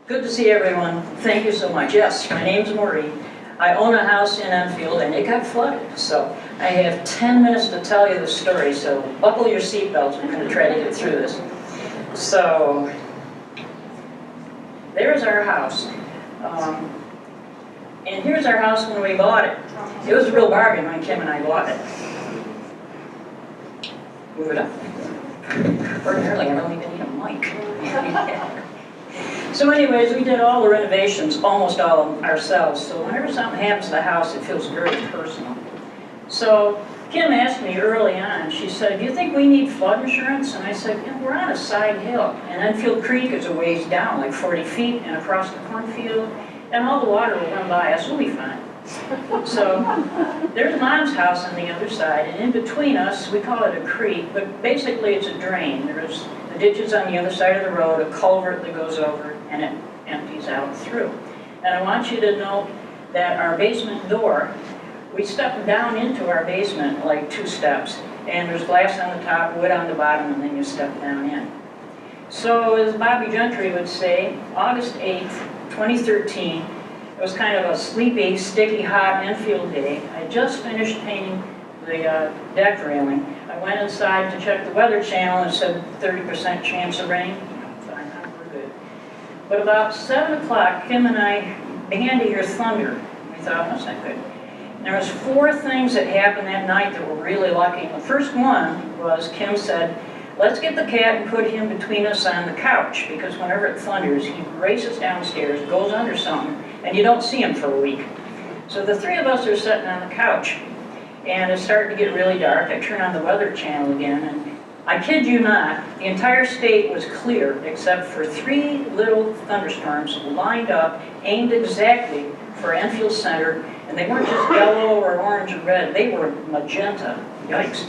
Good to see everyone. Thank you so much. Yes, my name's Maureen. I own a house in Enfield and it got flooded. So I have 10 minutes to tell you the story, so buckle your seatbelts. I'm going to try to get through this. So there's our house. And here's our house when we bought it. It was a real bargain when Kim and I bought it. Move it up. Ordinarily, I don't even need a mic. So anyways, we did all the renovations, almost all ourselves. So whenever something happens to the house, it feels very personal. So Kim asked me early on, she said, do you think we need flood insurance? And I said, yeah, we're on a side hill. And Enfield Creek is a ways down, like 40 feet, and across the cornfield. And all the water will run by us, we'll be fine. So there's Mom's house on the other side, and in between us, we call it a creek, but basically it's a drain. There's the ditches on the other side of the road, a culvert that goes over, and it empties out through. And I want you to know that our basement door, we step down into our basement like 2 steps, and there's glass on the top, wood on the bottom, and then you step down in. So as Bobby Gentry would say, August 8th, 2013, it was kind of a sleepy, sticky, hot Enfield day. I just finished painting the deck railing. I went inside to check the Weather Channel and it said 30% chance of rain. Fine, we're good. But about 7 o'clock, Kim and I began to hear thunder. We thought, that's not good. And there was 4 things that happened that night that were really lucky. And the first one was Kim said, let's get the cat and put him between us on the couch, because whenever it thunders, he races downstairs, goes under something, and you don't see him for a week. So the 3 of us are sitting on the couch, and it's starting to get really dark. I turn on the Weather Channel again, and I kid you not, the entire state was clear except for 3 little thunderstorms lined up, aimed exactly for Enfield Center, and they weren't just yellow or orange or red, they were magenta. Yikes.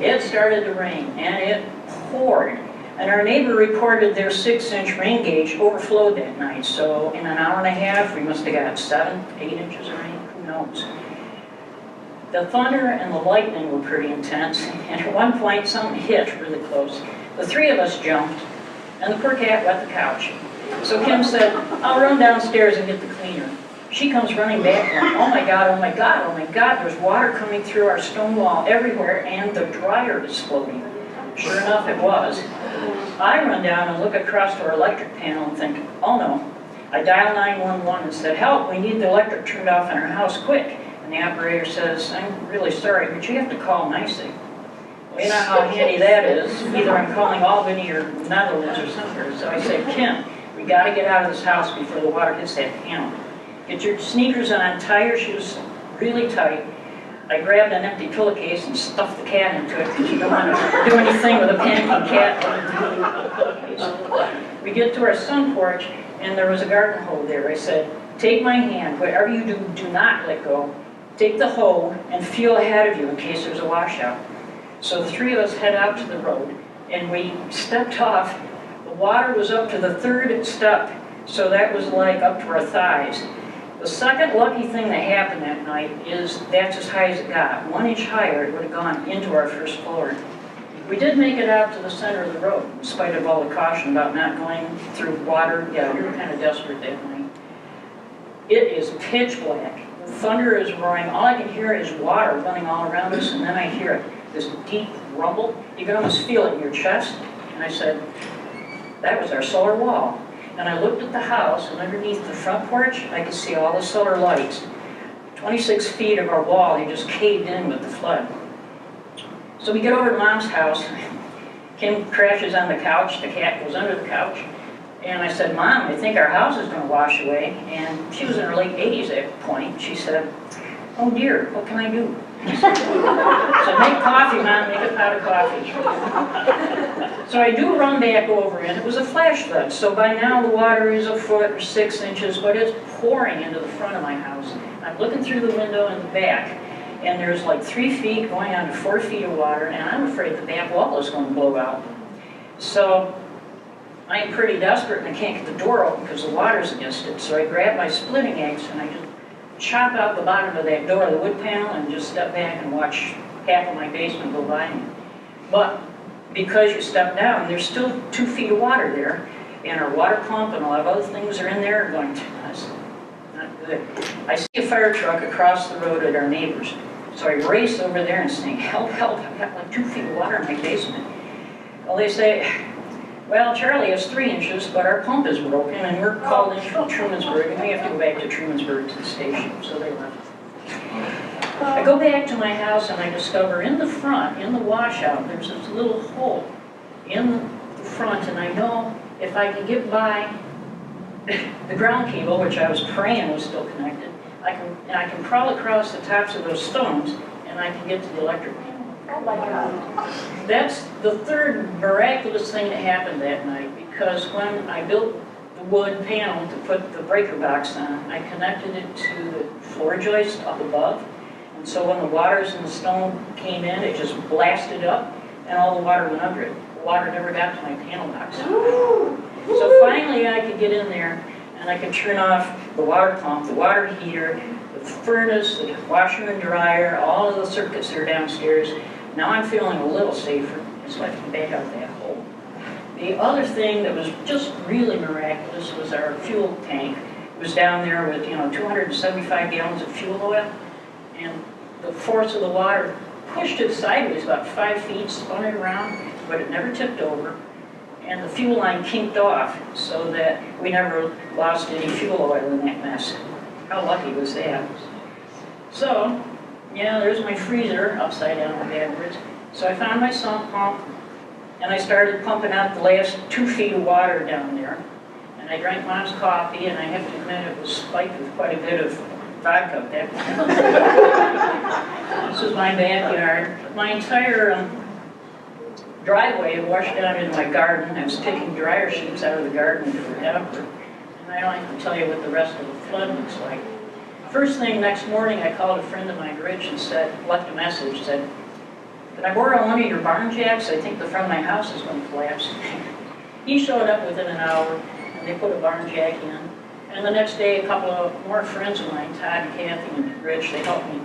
It started to rain, and it poured. And our neighbor reported their 6-inch rain gauge overflowed that night. So in an hour and a half, we must have got 7, 8 inches of rain, who knows. The thunder and the lightning were pretty intense, and at one point something hit really close. The 3 of us jumped, and the poor cat wet the couch. So Kim said, I'll run downstairs and get the cleaner. She comes running back going, oh my God, oh my God, oh my God, there's water coming through our stone wall everywhere, and the dryer is floating. Sure enough, it was. I run down and look across to our electric panel and think, oh no. I dial 911 and said, help, we need the electric turned off in our house quick. And the operator says, I'm really sorry, but you have to call nicely. Well, you know how handy that is. Either I'm calling Albany or Netherlands or somewhere. So I say, Kim, we got to get out of this house before the water hits that panel. Get your sneakers on, tie your shoes really tight. I grabbed an empty pillowcase and stuffed the cat into it because you don't want to do anything with a panicking cat. We get to our sun porch and there was a garden hoe there. I said, take my hand, whatever you do, do not let go. Take the hoe and feel ahead of you in case there's a washout. So the 3 of us head out to the road and we stepped off. The water was up to the 3rd step, so that was like up to our thighs. The second lucky thing that happened that night is that's as high as it got. 1 inch higher, it would have gone into our 1st floor. We did make it out to the center of the road, in spite of all the caution about not going through water. Yeah, we were kind of desperate that night. It is pitch black. The thunder is roaring. All I can hear is water running all around us, and then I hear this deep rumble. You can almost feel it in your chest. And I said, that was our solar wall. And I looked at the house, and underneath the front porch, I could see all the solar lights. 26 feet of our wall, they just caved in with the flood. So we get over to Mom's house. Kim crashes on the couch, the cat goes under the couch. And I said, Mom, I think our house is going to wash away. And she was in her late 80s at that point. She said, oh dear, what can I do? I said, make coffee, Mom, make a pot of coffee. So I do run back over, and it was a flash flood. So by now the water is 1 foot or 6 inches, but it's pouring into the front of my house. I'm looking through the window in the back, and there's like 3 feet going on to 4 feet of water, and I'm afraid the back wall is going to blow out. So I'm pretty desperate, and I can't get the door open because the water's against it. So I grab my splitting axe, and I just chop out the bottom of that door, the wood panel, and just step back and watch half of my basement go by me. But because you step down, there's still 2 feet of water there. and our water pump and a lot of other things are in there, going, that's not good. I see a fire truck across the road at our neighbors. So I race over there and say, help, help, I've got like 2 feet of water in my basement. Well, they say, well, Charlie has 3 inches, but our pump is broken, and we're called in from Trumansburg, and we have to go back to Trumansburg to the station, so they left. I go back to my house, and I discover in the front, in the washout, there's this little hole in the front, and I know if I can get by the ground cable, which I was praying was still connected, I can crawl across the tops of those stones, and I can get to the electric panel. Oh my God. That's the third miraculous thing that happened that night, because when I built the wood panel to put the breaker box on, I connected it to the floor joist up above. And so when the waters in the stone came in, it just blasted up, and all the water went under it. The water never got to my panel box. So finally I could get in there, and I could turn off the water pump, the water heater, the furnace, the washer and dryer, all of the circuits that are downstairs. Now I'm feeling a little safer, so I can back out that hole. The other thing that was just really miraculous was our fuel tank. It was down there with, 275 gallons of fuel oil, and the force of the water pushed it sideways about 5 feet, spun it around, but it never tipped over. And the fuel line kinked off so that we never lost any fuel oil in that mess. How lucky was that? So, yeah, there's my freezer upside down backwards. So I found my sump pump, and I started pumping out the last 2 feet of water down there. And I drank Mom's coffee, and I have to admit it was spiked with quite a bit of vodka at that point. This was my backyard. My entire driveway had washed down into my garden. I was picking dryer sheets out of the garden forever. And I don't have to tell you what the rest of the flood looks like. First thing next morning, I called a friend of mine, Rich, and left a message, said, "Can I borrow one of your barn jacks? I think the front of my house is going to collapse." He showed up within an hour, and they put a barn jack in. And the next day, a couple of more friends of mine, Todd, Kathy, and Rich, they helped me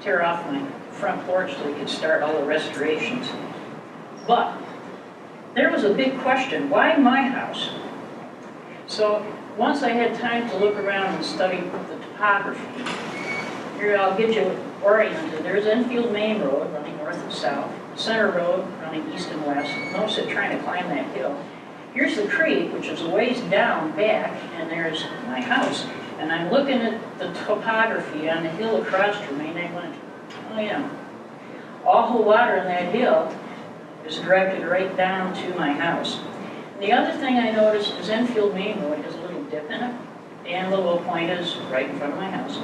tear off my front porch so we could start all the restorations. But there was a big question, why my house? So once I had time to look around and study the topography, here I'll get you oriented. There's Enfield Main Road running north and south, Center Road running east and west. Notice it trying to climb that hill. Here's the creek, which is a ways down back, and there's my house. And I'm looking at the topography on the hill across from me, and I went, oh yeah, all the water in that hill is directed right down to my house. And the other thing I noticed is Enfield Main Road has a little dip in it, and the low point is right in front of my house.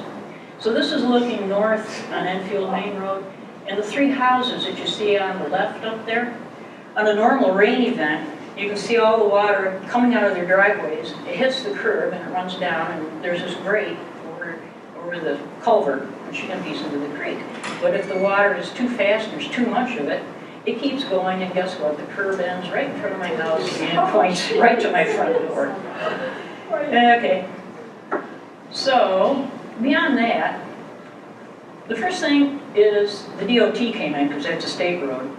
So this is looking north on Enfield Main Road, and the 3 houses that you see on the left up there, on a normal rain event, you can see all the water coming out of their driveways. It hits the curb and it runs down, and there's this grate over the culvert, which empties into the creek. But if the water is too fast, there's too much of it, it keeps going, and guess what? The curb ends right in front of my house and points right to my front door. Okay. So, beyond that, the first thing is the DOT came in, because that's a state road.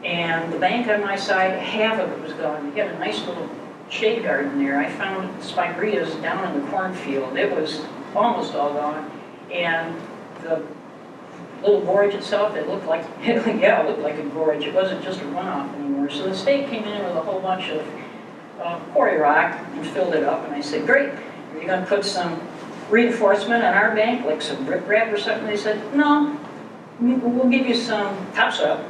And the bank on my side, half of it was gone. We had a nice little shade garden there. I found spireas down in the cornfield. It was almost all gone. And the little gorge itself, it looked like, yeah, it looked like a gorge. It wasn't just a runoff anymore. So the state came in with a whole bunch of quarry rock and filled it up. And I said, great, are you going to put some reinforcement on our bank, like some riprap or something? They said, no, we'll give you some topsoil.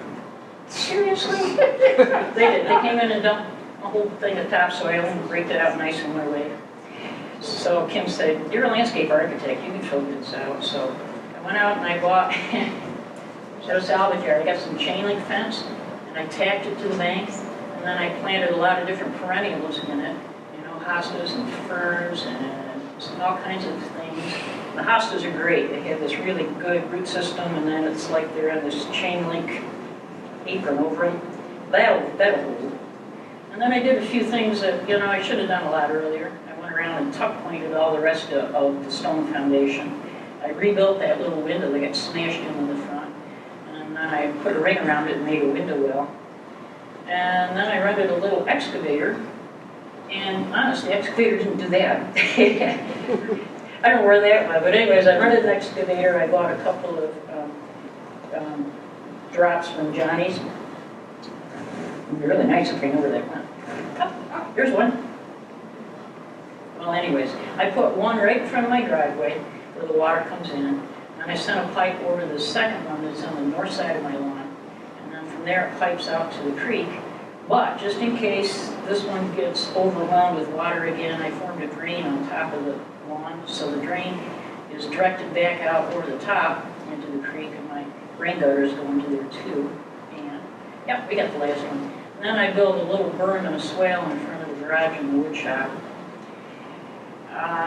Seriously? They did. They came in and dumped a whole thing of topsoil and raked it out nice and away. So Kim said, you're a landscape architect, you can fill this out. So I went out and I bought a salvage yard. I got some chain link fence, and I tacked it to the bank, and then I planted a lot of different perennials in it, hostas and ferns and all kinds of things. The hostas are great. They have this really good root system, and then it's like they're on this chain link apron over them. That'll hold. And then I did a few things that, I should have done a lot earlier. I went around and tuck pointed all the rest of the stone foundation. I rebuilt that little window that got smashed into the front. And then I put a ring around it and made a window well. And then I rented a little excavator, And honestly, the excavator didn't do that. I don't know where that went, but anyways, I rented an excavator. I bought a couple of drops from Johnny's. It'd be really nice if I knew where that went. Oh, here's one. Well, anyways, I put one right in front of my driveway where the water comes in, and I sent a pipe over the second one that's on the north side of my lawn, and then from there it pipes out to the creek. But just in case this one gets overwhelmed with water again, I formed a drain on top of the lawn, so the drain is directed back out over the top into the creek, and my rain gutters go into there too. And yep, we got the last one. And then I build a little berm and a swale in front of the garage and the wood shop.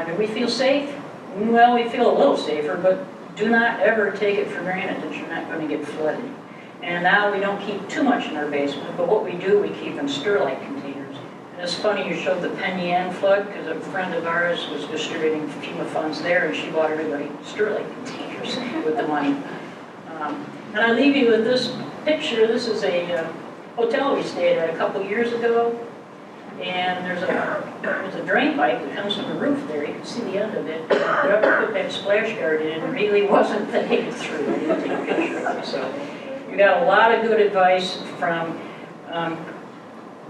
Do we feel safe? Well, we feel a little safer, but do not ever take it for granted that you're not going to get flooded. And now we don't keep too much in our basement, but what we do, we keep in Sterlite containers. And it's funny you showed the Penn Yan flood, because a friend of ours was distributing FEMA funds there, and she bought everybody Sterlite containers with the money. And I leave you with this picture. This is a hotel we stayed at a couple years ago. And there's a drain pipe that comes from the roof there. You can see the end of it. Whoever put that splash guard in really wasn't thinking through. I didn't take a picture of it. So you got a lot of good advice from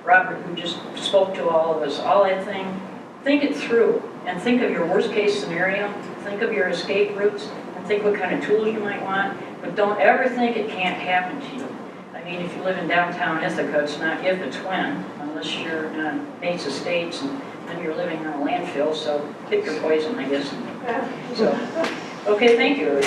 Robert, who just spoke to all of us. All that thing, think it through and think of your worst case scenario. Think of your escape routes and think what kind of tools you might want. But don't ever think it can't happen to you. I mean, if you live in downtown Ithaca, it's not if, it's when. Unless you're on Nate's Estates and then you're living in a landfill, so pick your poison, I guess. So, okay, thank you.